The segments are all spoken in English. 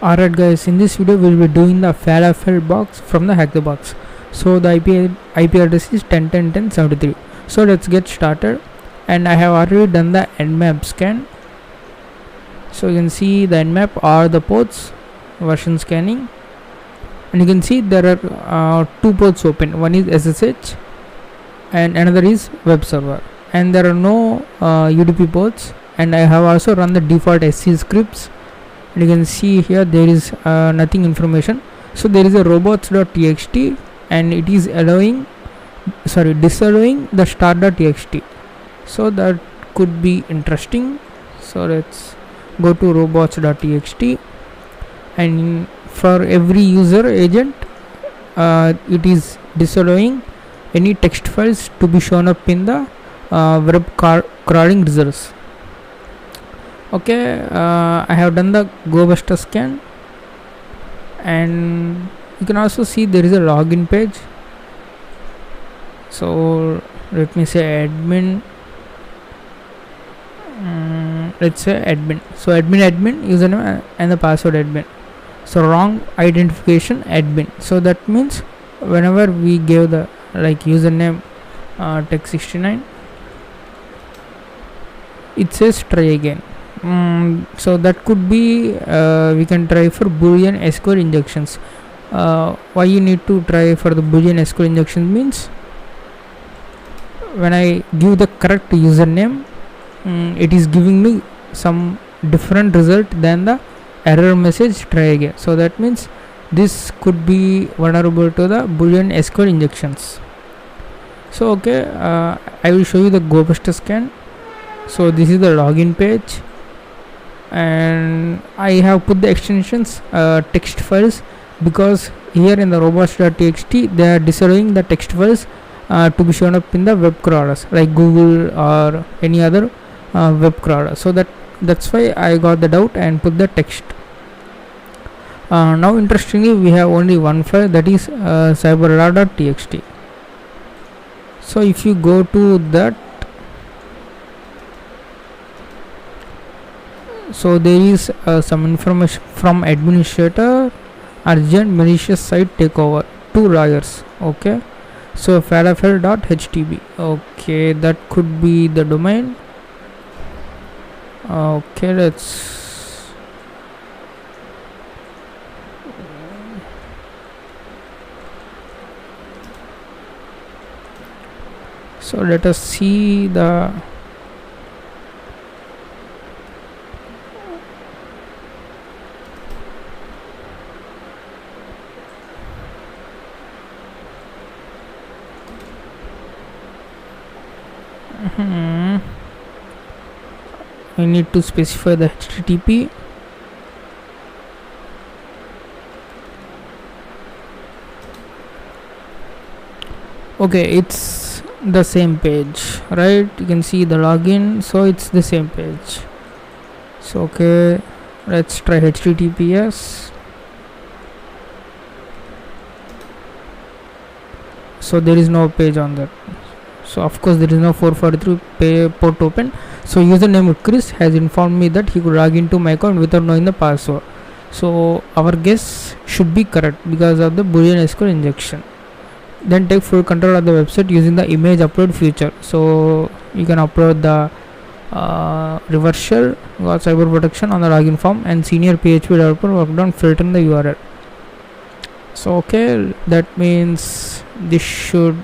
Alright guys, in this video we'll be doing the FALAFEL box from the HacktheBox. So the IP address is 10.10.10.73. So let's get started, and I have already done the nmap scan. So you can see the nmap or the ports version scanning, and you can see there are two ports open. One is SSH and another is web server, and there are no UDP ports, and I have also run the default SC scripts. And you can see here there is nothing information. So there is a robots.txt, and it is disallowing the start.txt. So that could be interesting. So let's go to robots.txt, and for every user agent it is disallowing any text files to be shown up in the web crawling results. Okay, I have done the GoBuster scan, and you can also see there is a login page. So let me say admin, let's say admin. So admin username and the password admin. So wrong identification admin. So that means whenever we give the username tech69, it says try again. So that could be we can try for Boolean SQL injections. Why you need to try for the Boolean SQL injection means when I give the correct username, it is giving me some different result than the error message try again. So that means this could be vulnerable to the Boolean SQL injections. So okay, I will show you the GoBuster scan. So this is the login page, and I have put the extensions text files, because here in the robots.txt they are disallowing the text files to be shown up in the web crawlers like Google or any other web crawler. So that's why I got the doubt and put the text. Now interestingly, we have only one file, that is cyberradar.txt. So if you go to that, so there is some information from administrator, urgent malicious site takeover, 2 lawyers. Okay, so falafel.htb. okay, that could be the domain. Okay, let's so let us see the we need to specify the HTTP. Okay, it's the same page, right? You can see the login, so it's the same page. So okay, let's try HTTPS. So there is no page on that. So of course there is no 443 port open. So username Chris has informed me that he could log into my account without knowing the password. So our guess should be correct because of the Boolean SQL injection. Then take full control of the website using the image upload feature. So you can upload the reverse shell, got cyber protection on the login form, and senior PHP developer worked on filtering the URL. So okay, that means this should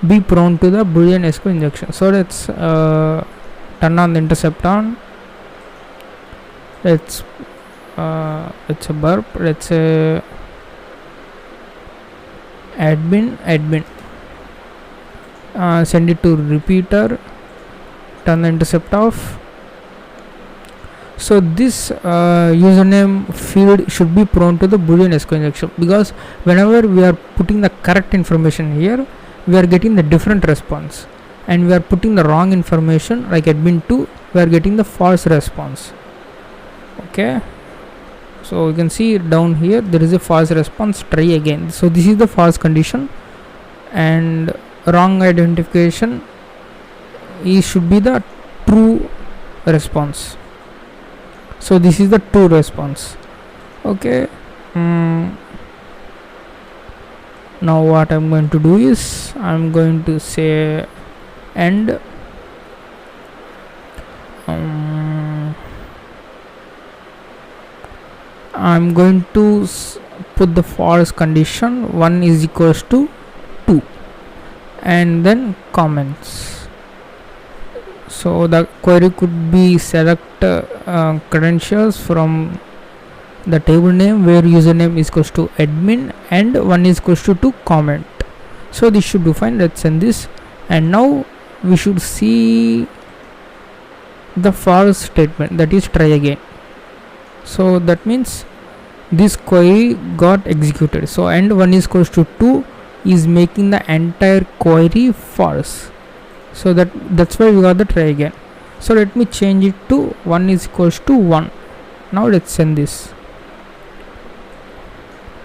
be prone to the Boolean SQL injection. So let's turn on the intercept on. Let's it's a burp. Let's say admin send it to repeater, turn the intercept off. So this username field should be prone to the Boolean SQL injection, because whenever we are putting the correct information here, we are getting the different response, and we are putting the wrong information like admin2, we are getting the false response. Okay, so you can see down here there is a false response, try again. So this is the false condition, and wrong identification should be the true response. So this is the true response. Okay. Now what I'm going to do is I'm going to say end. I'm going to put the false condition 1 is equals to 2 and then comments. So the query could be select credentials from the table name where username is equals to admin and 1 is equals to 2 comment. So this should do fine. Let's send this, and now we should see the false statement, that is try again. So that means this query got executed. So and 1 is equals to 2 is making the entire query false. So that's why we got the try again. So let me change it to 1 is equals to 1. Now let's send this,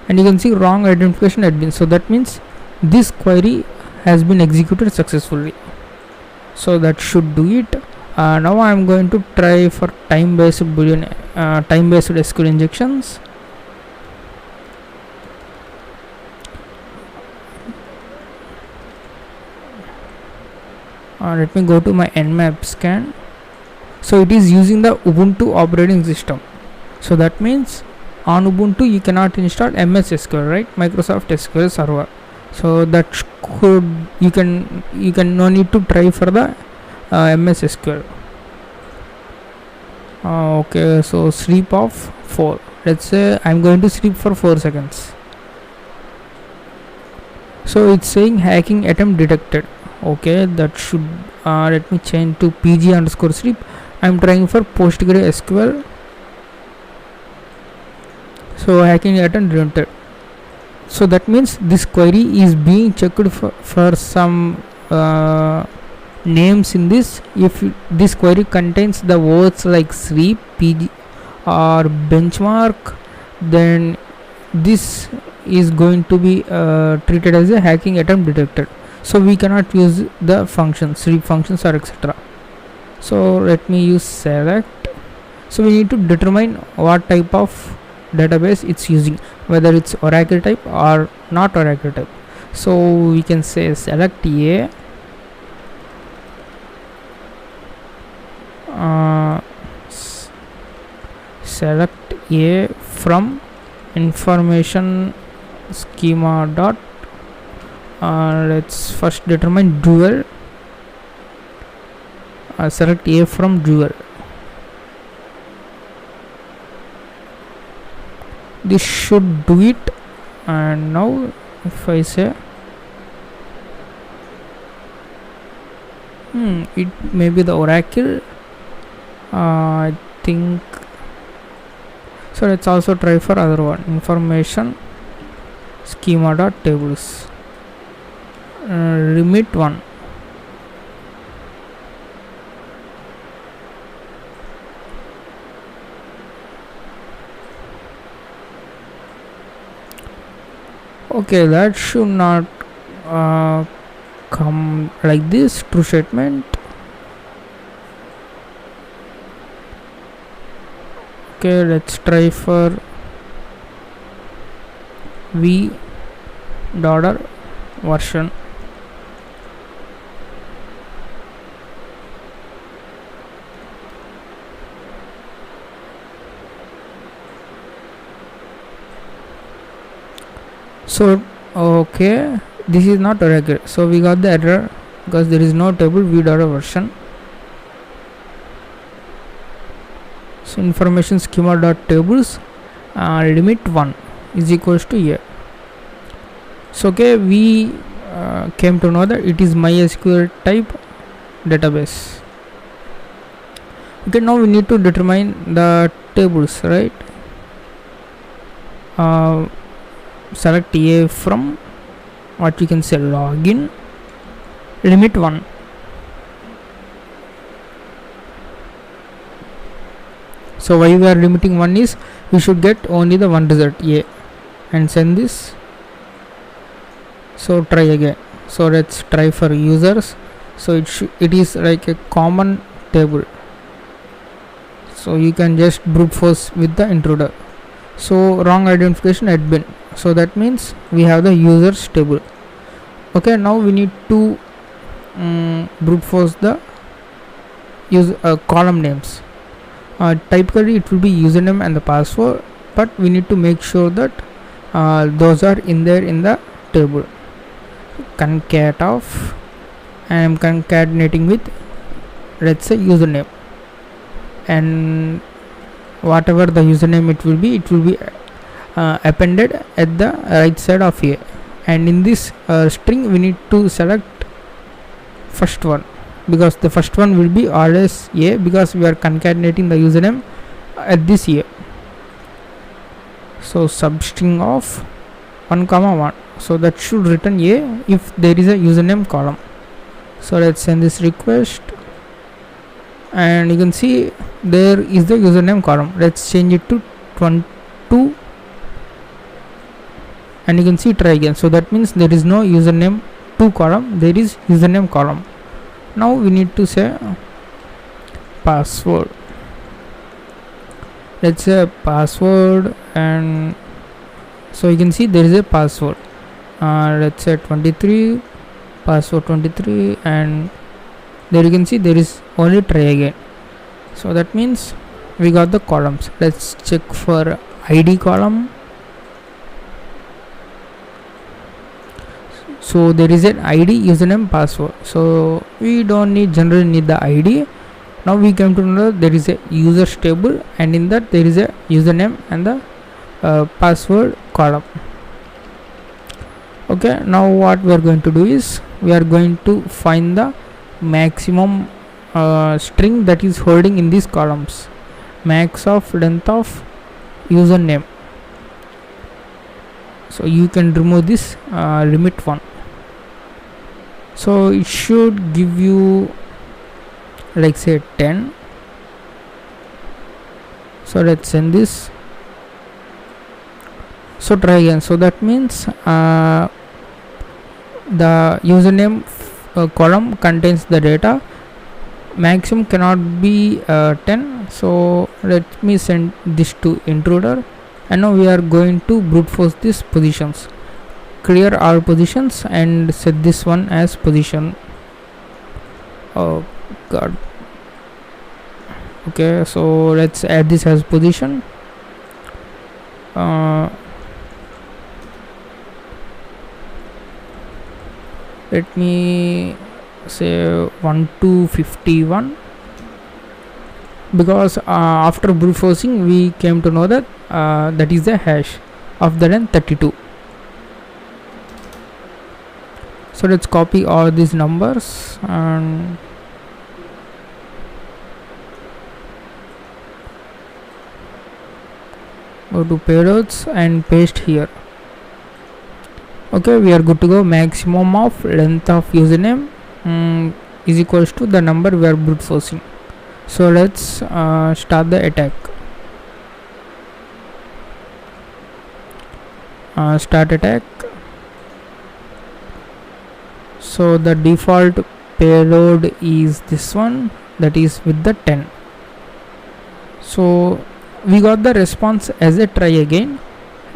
and you can see wrong identification admin. So that means this query has been executed successfully. So that should do it. Now I am going to try for time-based boolean time-based SQL injections. Let me go to my nmap scan. So it is using the Ubuntu operating system. So that means on Ubuntu you cannot install MS SQL, right? Microsoft SQL Server. So that you can no need to try for the MS SQL. Okay, so sleep of 4. Let's say I'm going to sleep for 4 seconds. So it's saying hacking attempt detected. Okay, that should let me change to pg underscore sleep. I'm trying for PostgreSQL. So hacking attempt detected. So that means this query is being checked for some names in this. If this query contains the words like sleep, pg or benchmark, then this is going to be treated as a hacking attempt detected. So we cannot use the functions, sleep functions or etc. So let me use select. So we need to determine what type of database it's using, whether it's Oracle type or not Oracle type. So we can say select a select a from information schema dot let's first determine dual. Select a from dual. This should do it. And now if I say it may be the Oracle, I think. So let's also try for other one, information schema dot tables, remit 1. Okay, that should not come like this. True statement. Okay, let's try for v dollar version. So okay, this is not Oracle. So we got the error because there is no table v dollar version. So information schema dot tables limit 1 is equals to a. So okay, we came to know that it is MySQL type database. Okay, now we need to determine the tables, right? Select a from what you can say login, limit 1. So why we are limiting 1 is we should get only the one result a, and send this. So try again. So let's try for users. So it is like a common table, so you can just brute force with the intruder. So wrong identification admin, so that means we have the users table. Okay, now we need to brute force the column names. Typically it will be username and the password, but we need to make sure that those are in there in the table. Concat of, I am concatenating with, let's say, username, and whatever the username it will be appended at the right side of A, and in this string we need to select first one, because the first one will be always A, because we are concatenating the username at this A. So substring of 1 comma 1, so that should return A if there is a username column. So let's send this request, and you can see there is the username column. Let's change it to 22, and you can see try again. So that means there is no username 2 column, there is username column. Now we need to say password. Let's say password, and so you can see there is a password. Let's say 23, password 23, and there you can see there is only try again. So that means we got the columns. Let's check for ID column. So there is an ID, username, password. So we don't generally need the ID. Now we came to know there is a users table, and in that there is a username and the password column. Okay, now what we are going to do is we are going to find the maximum string that is holding in these columns, max of length of username. So you can remove this limit 1. So it should give you, like, say 10. So let's send this. So try again. So that means the username column contains the data, maximum cannot be 10. So let me send this to intruder, and now we are going to brute force these positions. Clear all positions and set this one as position. Oh god. Okay, so let's add this as position. Let me say 1 to 51, because after brute forcing we came to know that that is the hash of the length 32. So let's copy all these numbers and go to payloads and paste here. Okay, we are good to go. Maximum of length of username is equals to the number we are brute forcing. So let's start the attack. Start attack. So the default payload is this one, that is with the 10. So we got the response as a try again,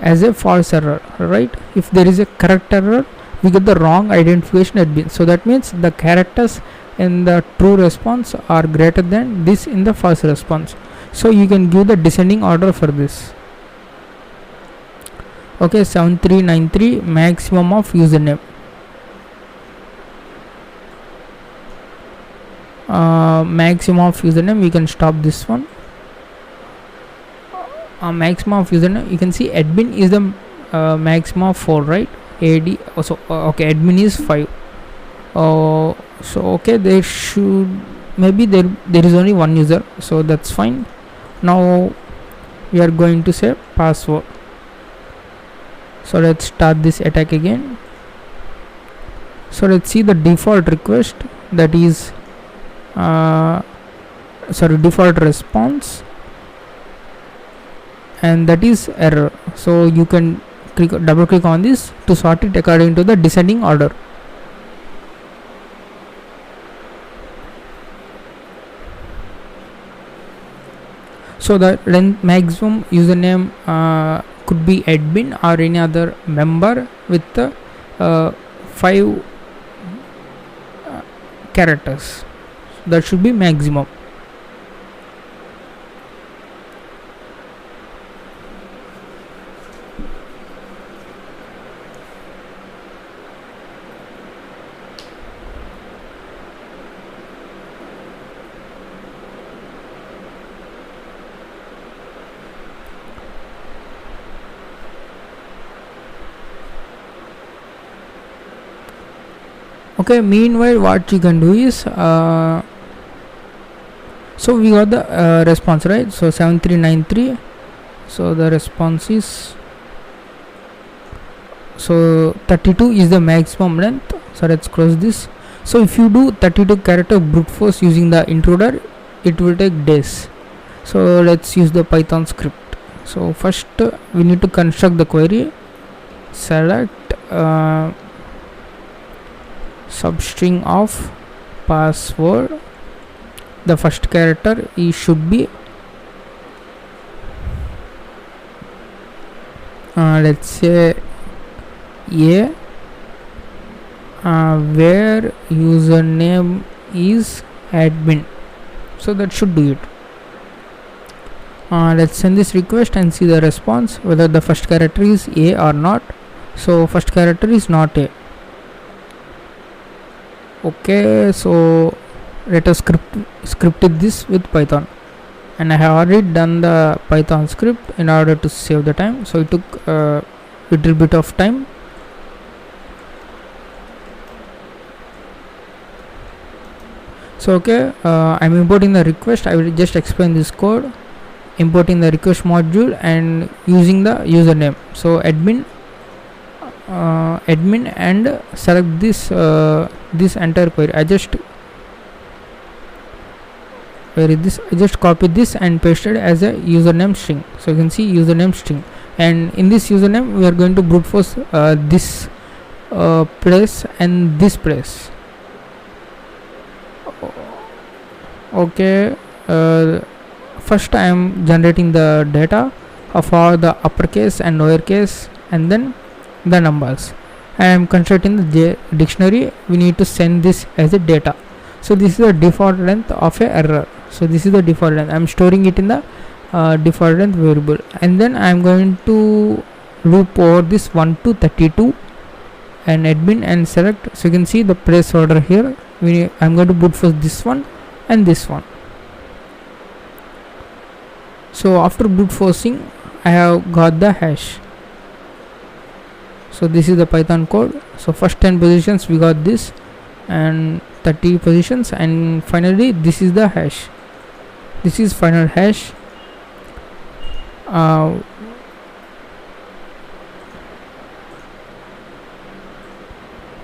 as a false error, right? If there is a correct error, we get the wrong identification admin. So that means the characters in the true response are greater than this in the false response. So you can give the descending order for this. Okay, 7393 maximum of username. Maximum of username, we can stop this one. Maximum of username, you can see admin is the maximum of 4, right? AD also okay, admin is 5. So okay, there should maybe there is only one user, so that's fine. Now we are going to say password. So let's start this attack again. So let's see the default request, that is default response, and that is error. So you can double click on this to sort it according to the descending order. So the maximum username could be admin or any other member with 5 characters. That should be maximum. Okay, meanwhile what you can do is so we got the response, right? So 7393. So the response is, so 32 is the maximum length. So let's close this. So if you do 32 character brute force using the intruder, it will take days. So let's use the Python script. So first we need to construct the query. Select substring of password. The first character should be let's say A, where username is admin. So that should do it. Let's send this request and see the response, whether the first character is A or not. So first character is not A. Okay, so let us scripted this with Python, and I have already done the Python script in order to save the time. So it took a little bit of time. So okay, I'm importing the request. I will just explain this code. Importing the request module and using the username. So admin and select this this entire query. I just copied this and pasted as a username string. So you can see username string, and in this username we are going to brute force this place and this place. Okay, first I am generating the data of all the uppercase and lowercase and then the numbers. I am constructing the dictionary. We need to send this as a data. So this is the default length of a error. So this is the default length. I am storing it in the default length variable, and then I am going to loop over this 1 to 32 and admin and select. So you can see the placeholder here. I am going to brute force this one and this one. So after brute forcing, I have got the hash. So this is the Python code. So first 10 positions we got this, and 30 positions, and finally this is the hash. This is final hash.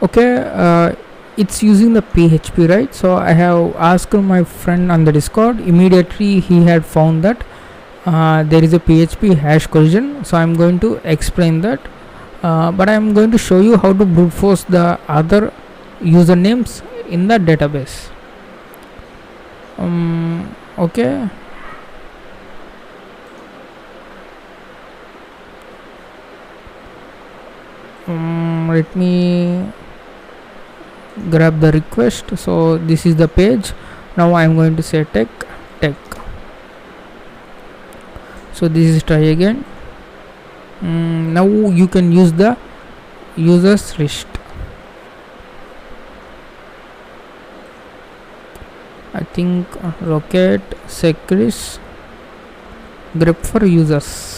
Okay, it's using the PHP, right? So I have asked my friend on the Discord. Immediately he had found that there is a PHP hash collision. So I'm going to explain that, but I'm going to show you how to brute force the other usernames in the database. Okay, let me grab the request. So this is the page. Now I'm going to say tech. So this is try again. Now you can use the users list. I think locate secrets grep for users.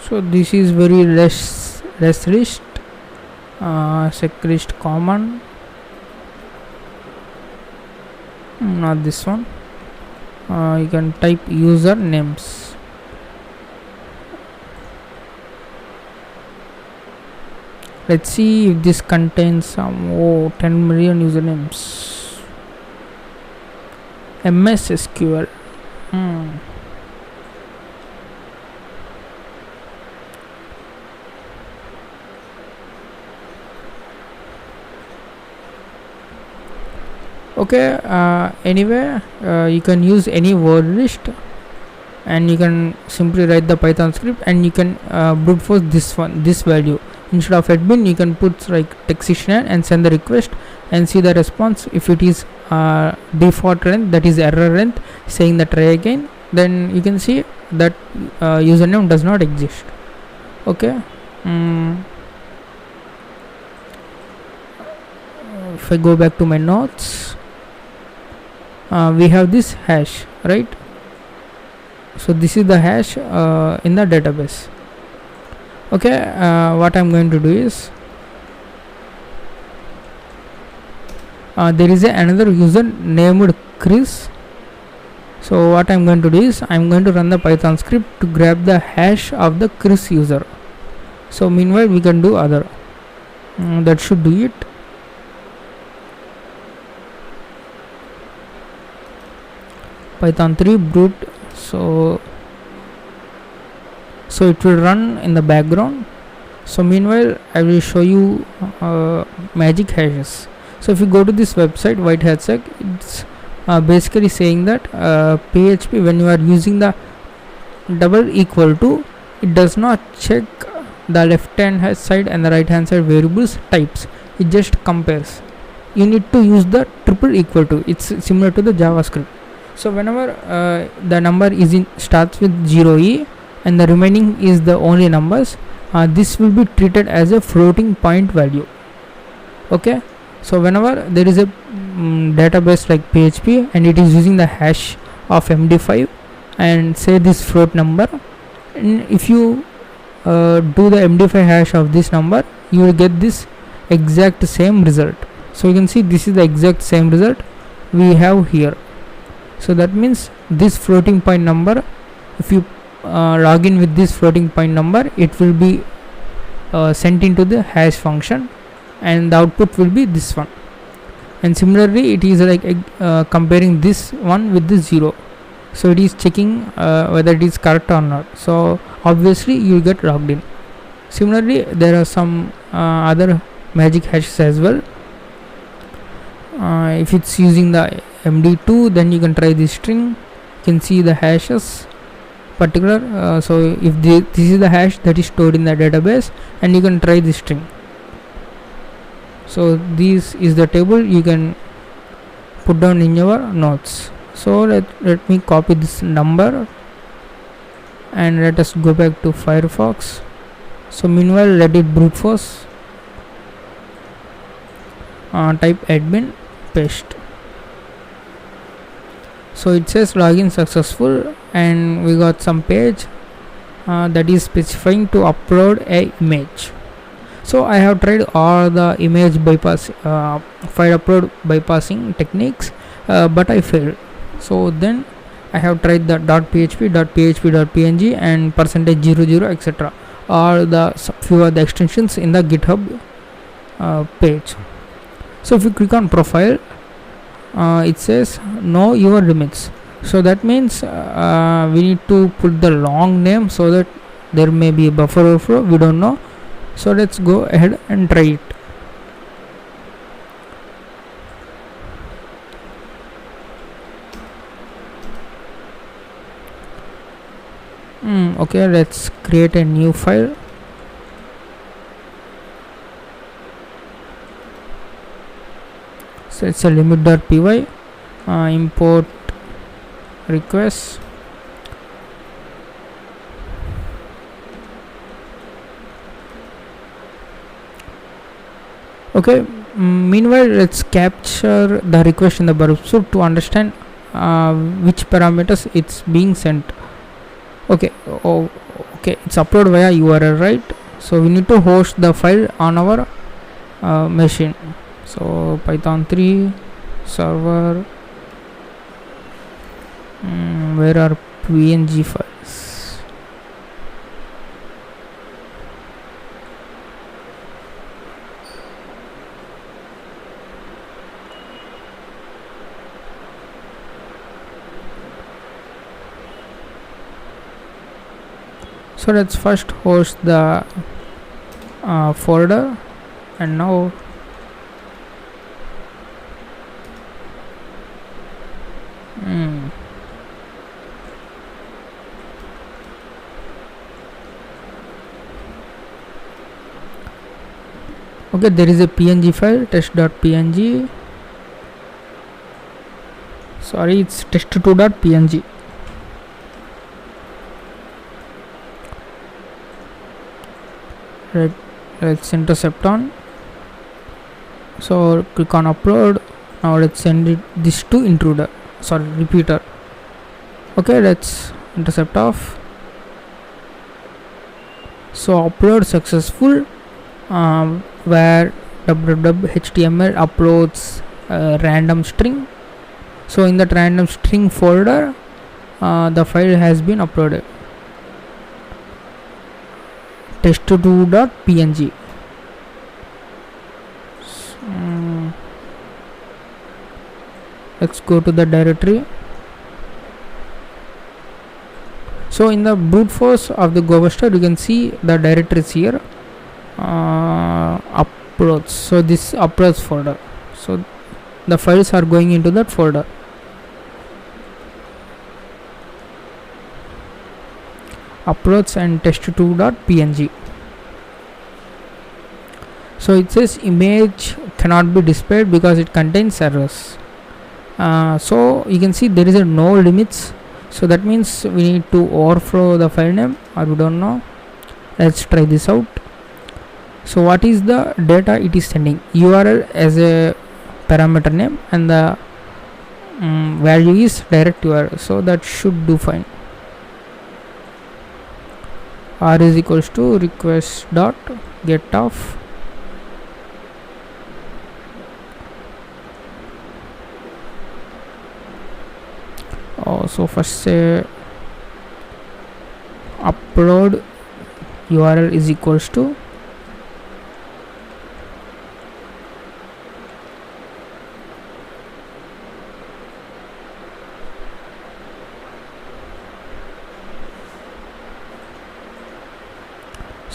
So this is very less list, sec list common. not this one. You can type user names. Let's see if this contains some 10 million usernames. MS SQL. Okay, anyway, you can use any word list, and you can simply write the Python script, and you can brute force this value. Instead of admin, you can put like textician and send the request and see the response. If it is default length, that is error length, saying the try again, then you can see that username does not exist. Okay. If I go back to my notes, we have this hash, right? So this is the hash in the database. Okay, what I'm going to do is there is another user named Chris. So what I'm going to do is I'm going to run the Python script to grab the hash of the Chris user. So meanwhile we can do other. That should do it. Python 3 brute. So it will run in the background. So meanwhile I will show you magic hashes. So if you go to this website white hat sec, it's basically saying that PHP, when you are using the double equal to, it does not check the left hand side and the right hand side variables types, it just compares. You need to use the triple equal to. It's similar to the JavaScript. So whenever the number is starts with 0e and the remaining is the only numbers, this will be treated as a floating point value. Okay, so whenever there is a database like PHP and it is using the hash of MD5 and say this float number, and if you do the MD5 hash of this number, you will get this exact same result. So you can see this is the exact same result we have here. So that means this floating point number, if you log in with this floating point number, it will be sent into the hash function and the output will be this one. And similarly it is like comparing this one with this 0. So it is checking whether it is correct or not. So obviously you get logged in. Similarly there are some other magic hashes as well. If it's using the MD2, then you can try this string. You can see the hashes particular. So if this is the hash that is stored in the database, and you can try this string. So this is the table you can put down in your notes. So let me copy this number and let us go back to Firefox. So meanwhile let it brute force. Type admin, paste. So it says login successful, and we got some page that is specifying to upload a image. So I have tried all the image bypass file upload bypassing techniques, but I failed. So then I have tried the .php, .php.png and %00 etc. all the few of the extensions in the GitHub page. So if you click on profile, it says know your limits. So that means we need to put the long name so that there may be a buffer overflow, we don't know. So let's go ahead and try it. Okay, let's create a new file. So it's a limit.py, import request. Okay, meanwhile let's capture the request in the browser to understand which parameters it's being sent. Okay, okay, it's uploaded via URL, right? So we need to host the file on our machine. So Python 3 server Where are png files? So let's first host the folder, and now okay, there is a png file, test.png. Sorry, it's test2.png. Right, let's intercept on. So click on upload. Now let's send this to intruder, sorry, repeater. Okay, let's intercept off. So upload successful, where www.html uploads a random string. So in that random string folder, the file has been uploaded, test2.png. Let's go to the directory. So in the brute force of the GoBuster, you can see the directories here, uploads. So this uploads folder, so the files are going into that folder. Uploads and test2.png. So it says image cannot be displayed because it contains errors. So you can see there is a no limits, so that means we need to overflow the file name, or we don't know. Let's try this out. So what is the data it is sending? URL as a parameter name, and the value is direct URL, so that should do fine. R is equals to request dot get off. So first say upload URL is equals to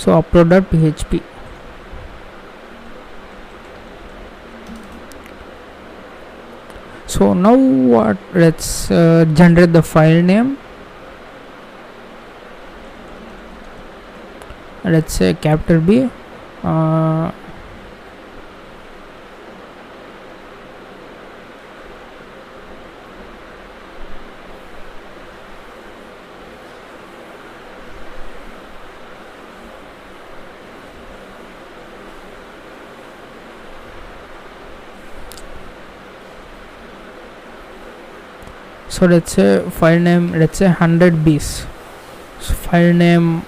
upload.php. So now what? Let's generate the file name. Let's say capital B. So let's say file name, let's say 100 bs. So file name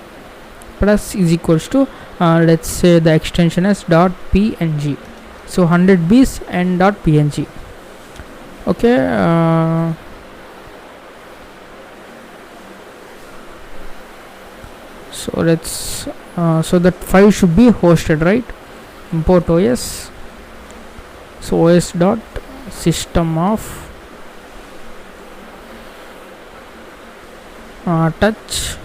plus is equals to let's say the extension is .png. So 100 bs and .png. Okay. So let's so that file should be hosted, right? Import OS. So OS dot system of touch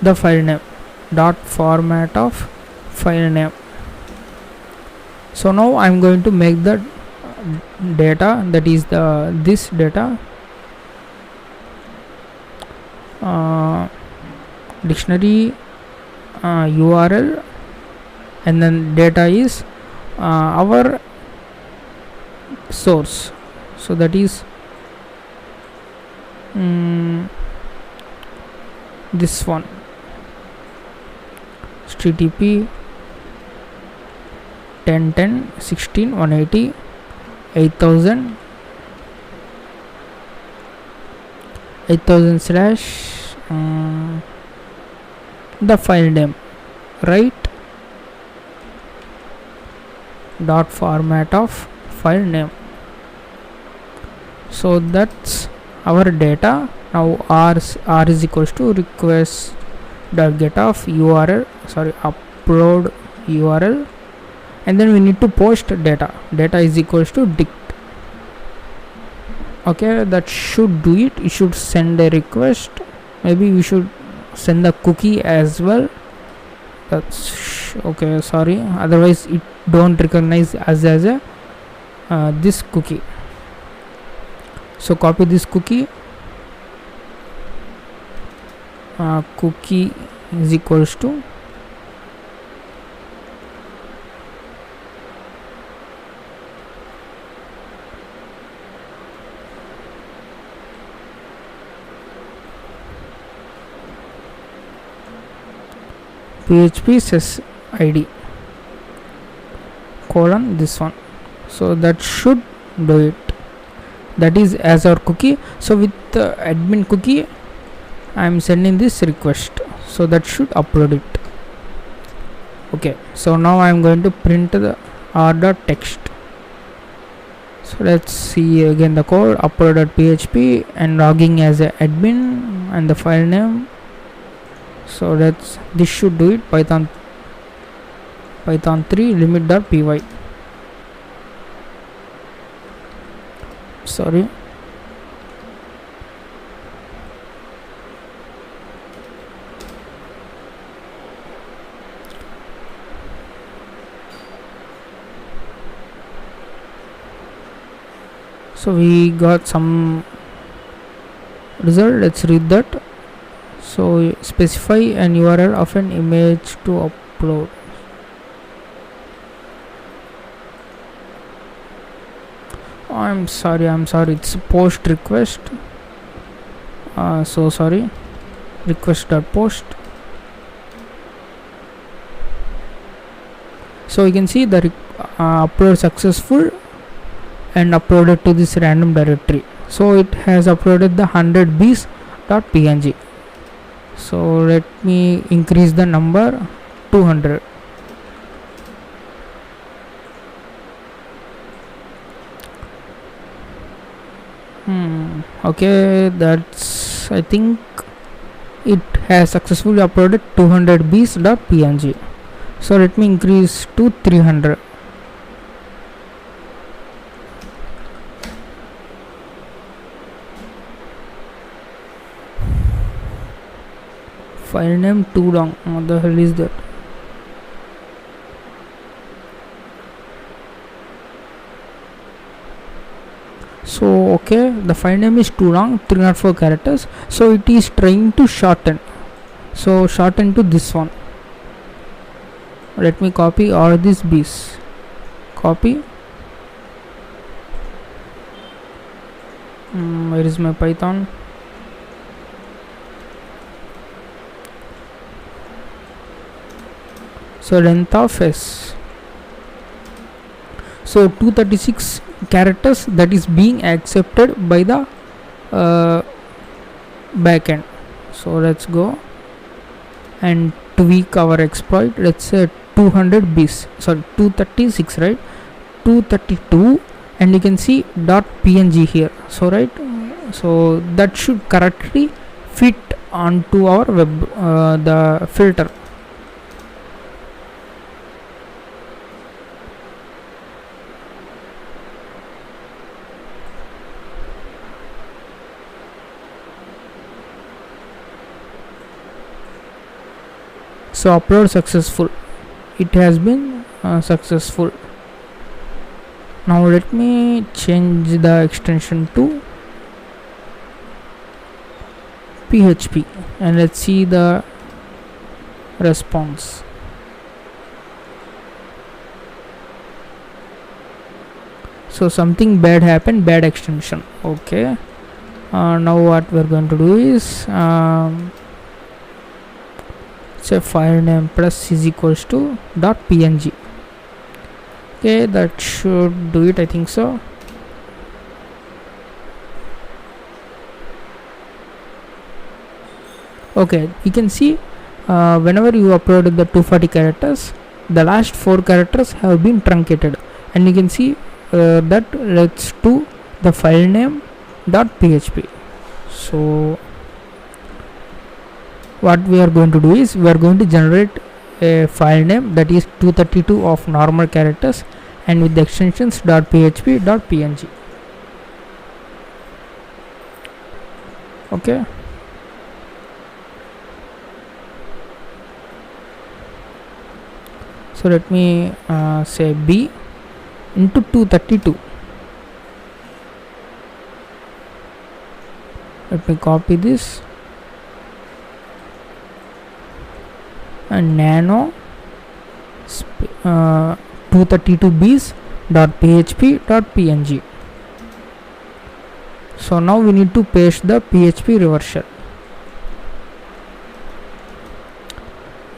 the file name dot format of file name. So now I'm going to make the data, that is the this data dictionary URL, and then data is our source. So that is this one, http 10.10 16 180 8000 slash the file name, right? Dot format of file name. So that's our data. Now r is equals to request dot get of URL, sorry, upload URL, and then we need to post data. Data is equals to dict. Okay, that should do it. You should send a request. Maybe we should send the cookie as well. That's okay, sorry, otherwise it don't recognize us as a this cookie. So copy this cookie. Cookie is equals to PHP sys id colon this one. So that should do it. That is as our cookie. So with the admin cookie I am sending this request, so that should upload it. Okay, so now I am going to print the r.text. So let's see again the code. Upload.php and logging as a admin and the file name. So this should do it. Python 3 limit.py. Sorry. So we got some result. Let's read that. So specify an URL of an image to upload. I'm sorry, it's post request. So sorry, request.post. So you can see the upload successful and uploaded to this random directory. So it has uploaded the 100 bees.png. So let me increase the number 200. Okay, that's, I think it has successfully uploaded 200 bees.png. So let me increase to 300. File name too long. What the hell is that? So okay, the file name is too long, 304 characters. So it is trying to shorten. So shorten to this one. Let me copy all these bees. Copy. Where is my Python? So length of s. So 236 characters, that is being accepted by the backend. So let's go and tweak our exploit. Let's say 200 bees, sorry, 236, right? 232, and you can see .png here. So right, so that should correctly fit onto our web the filter. So upload successful. It has been successful. Now let me change the extension to PHP and let's see the response. So something bad happened, bad extension. Okay, now what we're going to do is say file name plus is equals to .png. Okay, that should do it, I think so. Okay, you can see whenever you uploaded the 240 characters, the last 4 characters have been truncated, and you can see that leads to the file name .php. So what we are going to do is we are going to generate a file name that is 232 of normal characters and with the extensions .php, .png. Okay, so let me say b into 232. Let me copy this and nano 232b's .php.png. So now we need to paste the php reverser.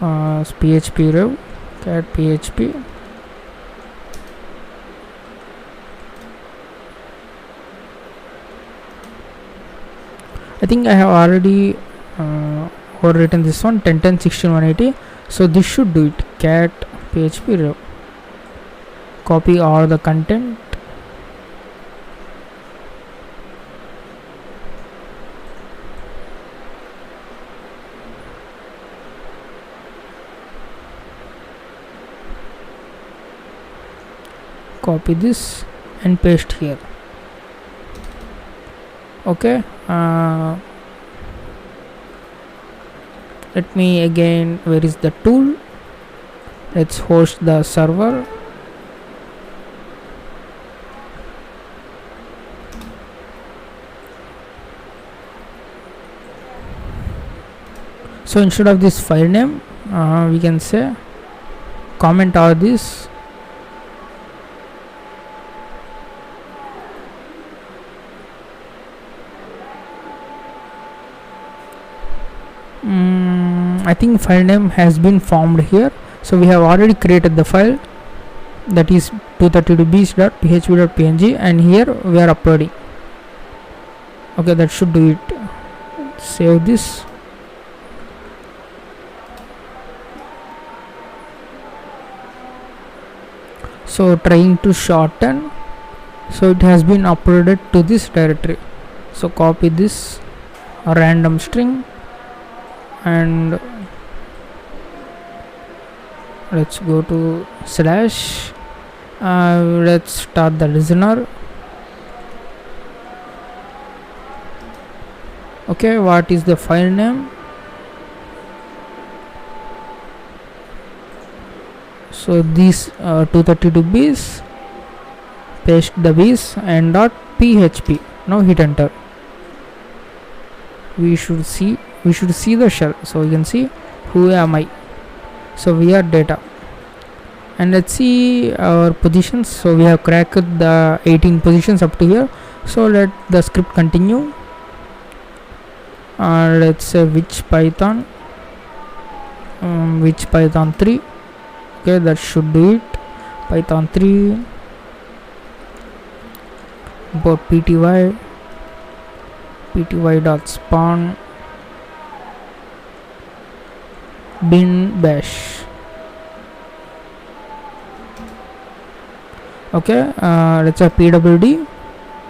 Php rev cat php. I think I have already overwritten this one 10.10.16.180. So this should do it. Cat php rev. Copy all the content. Copy this and paste here. Okay, let me again, where is the tool? Let's host the server. So instead of this file name, we can say comment all this. I think file name has been formed here. So we have already created the file that is 232b's.php.png and here we are uploading. Okay, that should do it. Save this. So trying to shorten, so it has been uploaded to this directory. So copy this random string and let's go to slash. Let's start the listener. Okay, what is the file name? So these 232 b's, paste the b's and .php. Now hit enter. We should see the shell. So you can see who am I. So we are data, and let's see our positions. So we have cracked the 18 positions up to here. So let the script continue. Let's say which Python 3. Okay, that should do it. Python 3 import pty.spawn bin bash. Okay, let's have pwd.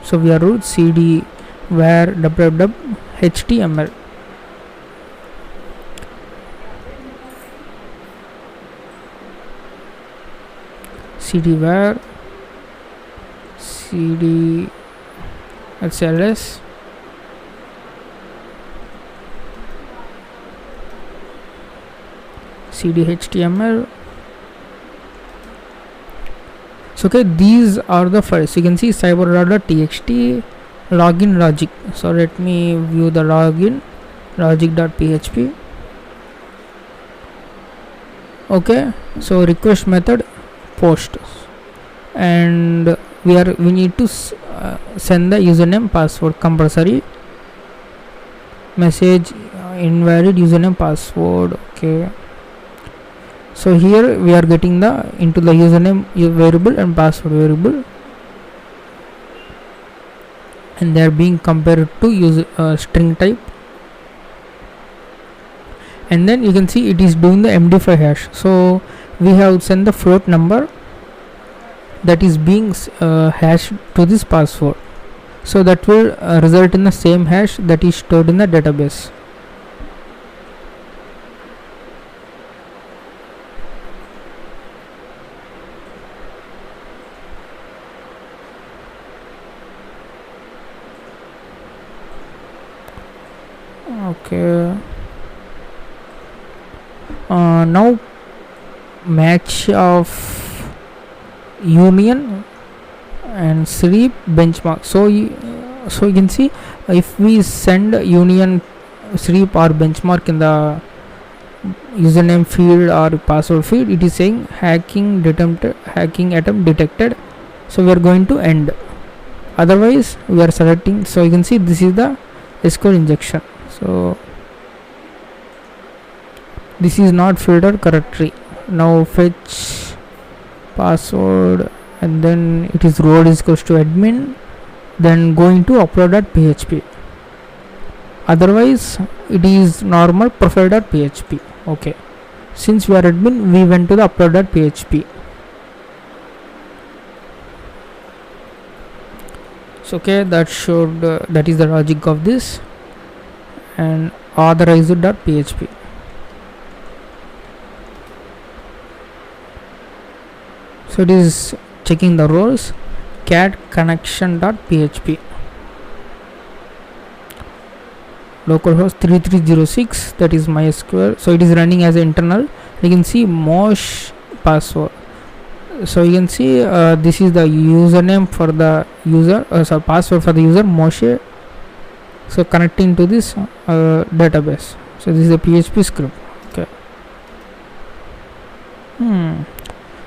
So we are root cd var www html. cd var cd ls cd html. So okay, these are the files. You can see cyber.txt login logic. So let me view the login logic.php. Okay, so request method post, and we need to send the username password compulsory. Message invalid username password. Okay, so here we are getting into the username variable and password variable, and they are being compared to string type. And then you can see it is doing the MD5 hash. So we have sent the float number that is being hashed to this password. so that will result in the same hash that is stored in the database. Okay, now match of union and sweep benchmark. So you can see, if we send union, sweep or benchmark in the username field or password field, it is saying hacking attempt detected, so we are going to end. Otherwise we are selecting. So you can see this is the SQL injection. So this is not filtered correctly. Now fetch password, and then it is role is equals to admin, then going to upload.php. Otherwise it is normal profile.php. Okay, since we are admin, we went to the upload.php. So okay, that should that is the logic of this. And authorizer.php. So it is checking the roles. Cat connection.php, localhost 3306, that is MySQL. So it is running as internal. You can see Mosh password. So you can see this is the username for the user, so password for the user Moshe. So connecting to this database. So this is a PHP script. Okay.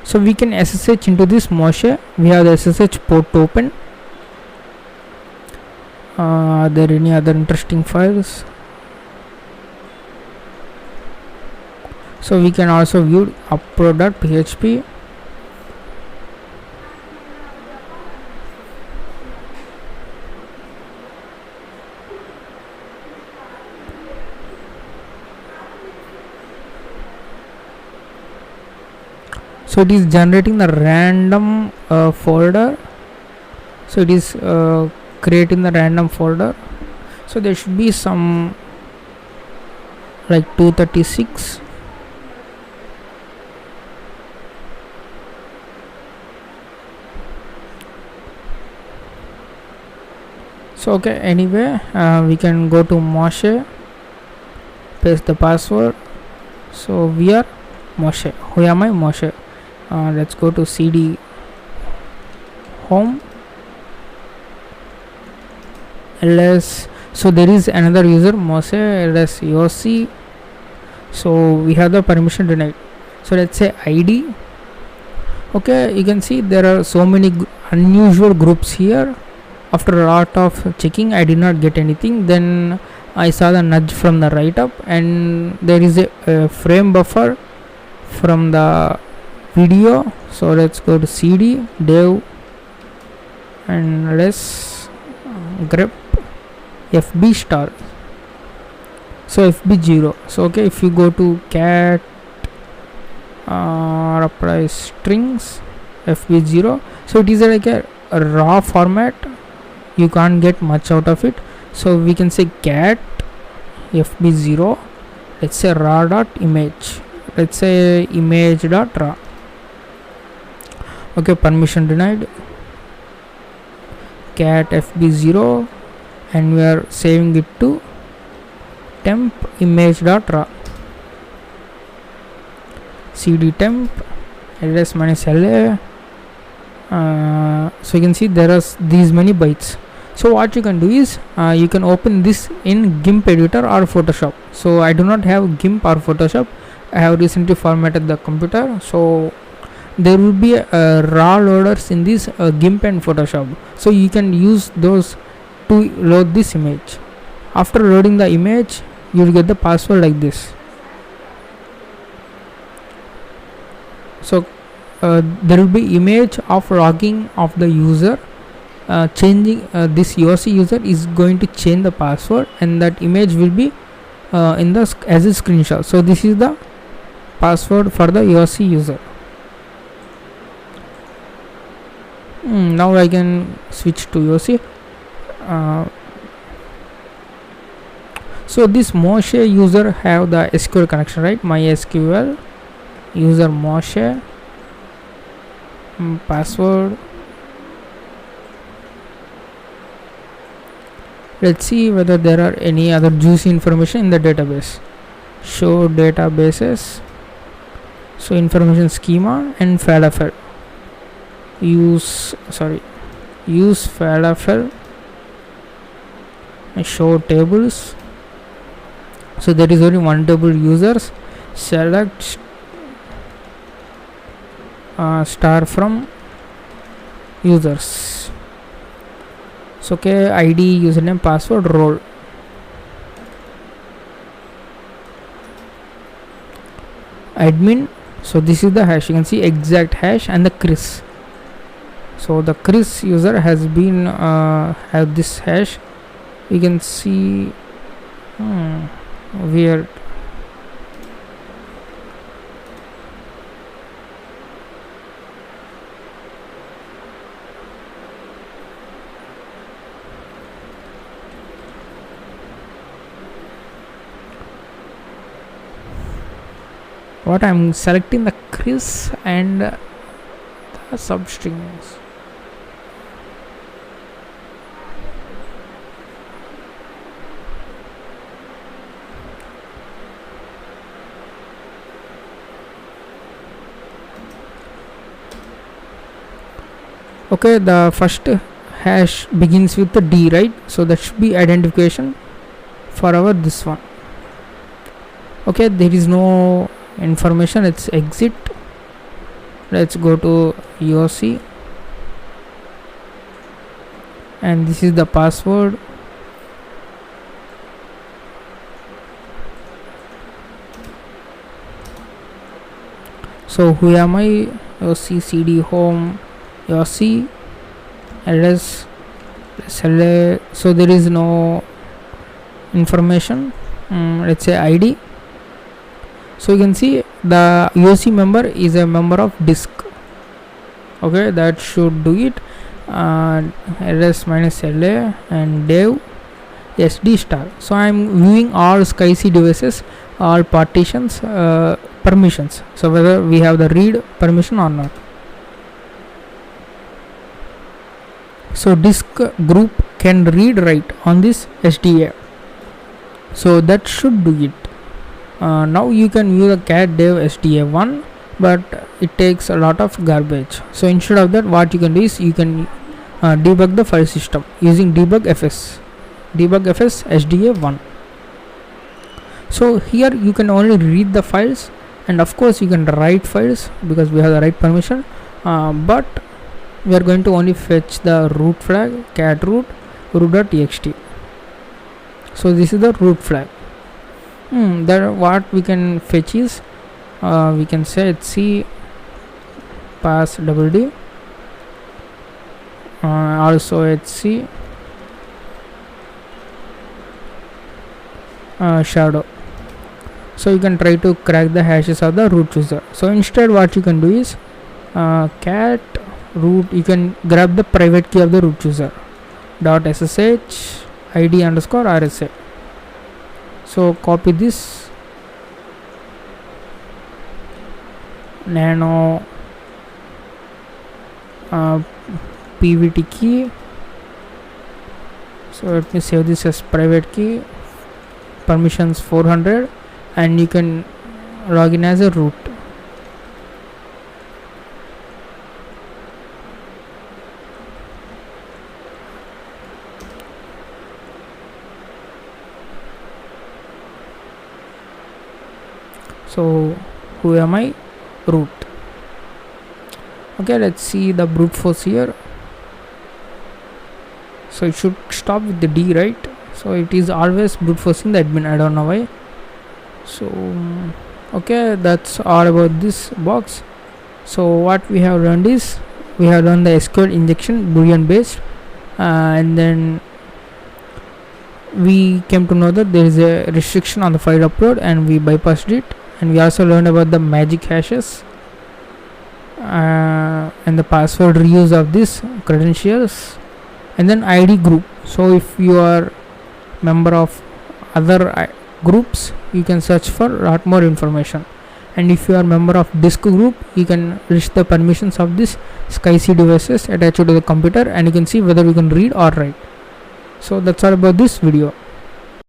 So we can SSH into this Moshe. We have the SSH port open. Are there any other interesting files? So we can also view upload.php. So it is generating the random folder. So it is creating the random folder. So there should be some like 236. So okay, anyway, we can go to Moshe, paste the password. So we are Moshe. Who am I? Moshe. Let's go to cd home ls. So there is another user Moshe ls yosi. So we have the permission denied. So let's say id. Okay, you can see there are so many unusual groups here. After a lot of checking, I did not get anything. Then I saw the nudge from the right up, and there is a frame buffer from the video. So let's go to cd dev and let's grep fb star. So fb 0. So okay, if you go to cat apply strings fb 0, so it is like a raw format, you can't get much out of it. So we can say cat fb 0, let's say raw dot image, let's say image dot raw. Okay, permission denied. Cat fb 0, and we are saving it to temp image dot raw. cd temp ls minus la. So you can see there are these many bytes. So what you can do is you can open this in GIMP editor or Photoshop. So I do not have GIMP or Photoshop. I have recently formatted the computer, so there will be raw loaders in this GIMP and Photoshop. So you can use those to load this image. After loading the image, you will get the password like this. So there will be image of logging of the user. Changing this URC user is going to change the password, and that image will be in the as a screenshot. So this is the password for the URC user. Now I can switch to URC. so this Moshe user have the SQL connection, right? MySQL user Moshe, password. Let's see whether there are any other juicy information in the database. Show databases. So information schema and FALAFEL. Use FALAFEL and show tables. So there is only one table, users. Select star from users. So okay, ID, username, password, role. Admin. So this is the hash. You can see exact hash and the Chris. So the Chris user has been have this hash. You can see weird. What I'm selecting the Chris and the substrings. Okay, the first hash begins with the D, right? So that should be identification for our this one. Okay, there is no information. Let's exit. Let's go to EOC, and this is the password. So who am I? EOC CD home, EOC ls SLA. So there is no information. Let's say ID. So you can see the EOC member is a member of disk. Okay, that should do it. ls minus LA and dev SD star. So I am viewing all SCSI devices, all partitions, permissions. So whether we have the read permission or not. So disk group can read write on this SDA. So that should do it. Now you can view the cat dev SDA1, but it takes a lot of garbage. So instead of that, what you can do is you can debug the file system using debug-fs SDA1. So here you can only read the files, and of course you can write files because we have the write permission, but we are going to only fetch the root flag cat root.txt. So this is the root flag. That what we can fetch is we can say c pass wd, also hc shadow. So you can try to crack the hashes of the root user. So instead what you can do is cat root, you can grab the private key of the root user .ssh id underscore rsa. So copy this nano pvt key. So let me save this as private key, permissions 400, and you can log in as a root. So who am I? Root. Okay, let's see the brute force here. So it should stop with the D, right? So it is always brute forcing the admin. I don't know why. So okay, that's all about this box. So what we have learned is we have done the SQL injection Boolean based, and then we came to know that there is a restriction on the file upload and we bypassed it. And we also learned about the magic hashes and the password reuse of these credentials, and then ID group. So if you are member of other groups, you can search for a lot more information. And if you are member of disk group, you can list the permissions of this SCSI devices attached to the computer, and you can see whether you can read or write. So that's all about this video.